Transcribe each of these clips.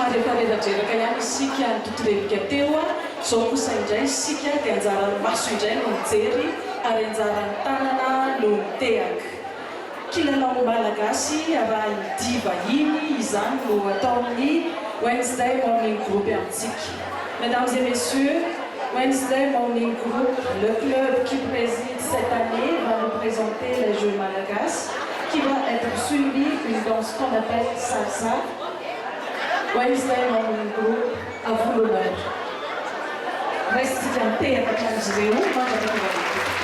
somary efa redadraraka ihany isika ny totorevika teo a zao kosa indray isika dia anjarany maso indray no mijery ary anjarany tanana no mitehaka kilalao malagasy raha idiva iny izany no atao amin'ny Wednesday Morning Group amintsika. Mesdames et messieurs, Wednesday Morning Group, le club qui préside cette année va représenter les Jeux Malagasy, qui va être suivi d'une danse qu'on appelle salsa. Wednesday Morning Group, à vous l'honneur. Reste canté avec la vidéo, moi j'avais vous.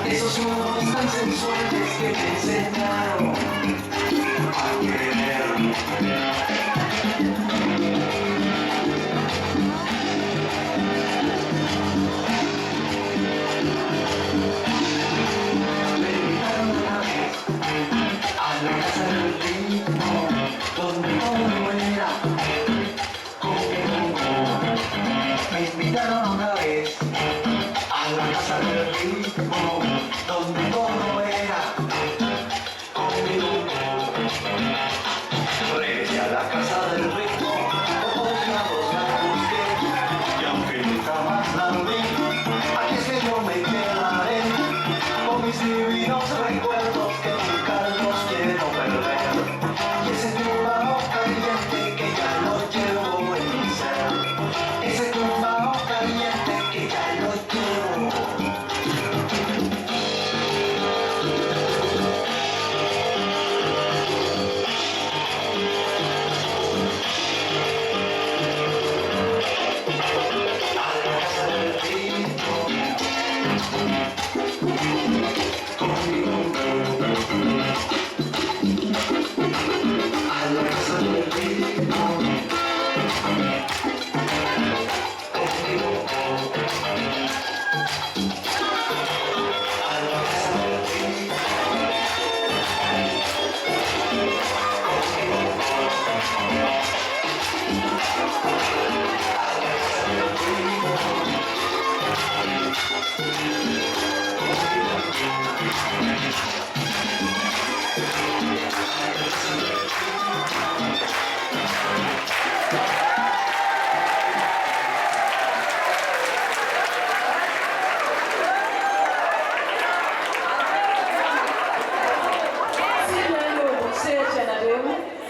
Esos ojos tan sensuales que te enseñaron a querer. Donde todo era conmigo.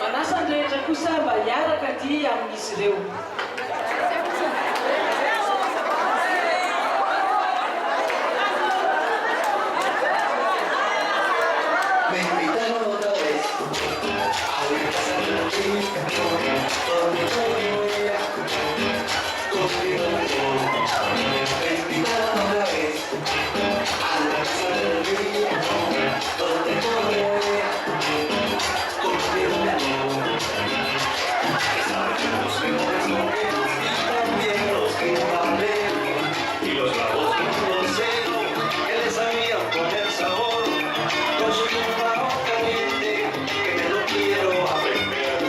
manasandrehetra kosa mba hiaraka ty amin'izy ireo. Me invitaron otra vez a una casa de la chica, donde yo era conmigo. Me invitaron otra vez a la casa de la chica, donde yo era conmigo. Estaban los mejores momentos y también los que valen, y los bravos con cero que les sabían poner sabor. Yo soy un bajo caliente que me lo quiero aprender.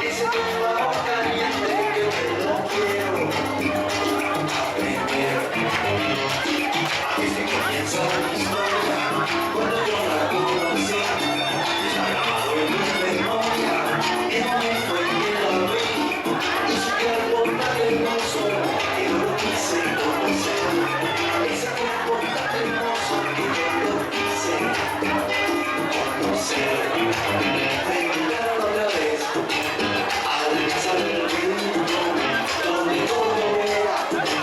Ese es un bajo caliente que me lo quiero aprender. Aquí se comienza mi historia. Cuando yo la conocí, está grabado en mi memoria. El momento en que la vi, y su cuerpo tan hermoso que yo lo quise conocer. Ese cuerpo tan hermoso que yo lo quise conocer. Me invitaron otra vez a la casa del río, donde todo era bonito.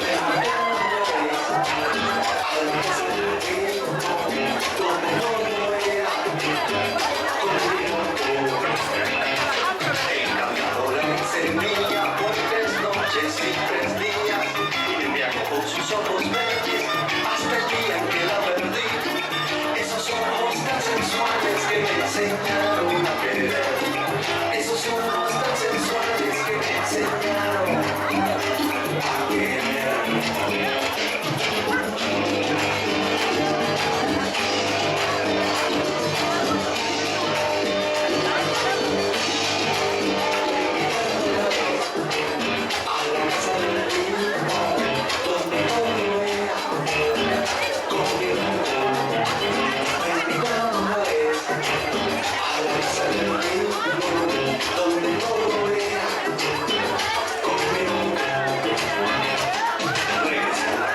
Me invitaron otra vez a la casa del río, donde todo era bonito. El cambiador la encendía por 3 noches y 3 días, y me embriagó con sus ojos verdes hasta el día en que la perdí. Esos ojos tan sensuales que me enseñaron a querer. Esos ojos tan sensuales que me enseñaron a querer. A la casa del río, donde todo era conmigo. Me invitaron una vez a la casa del río, donde todo era conmigo. Regresé a la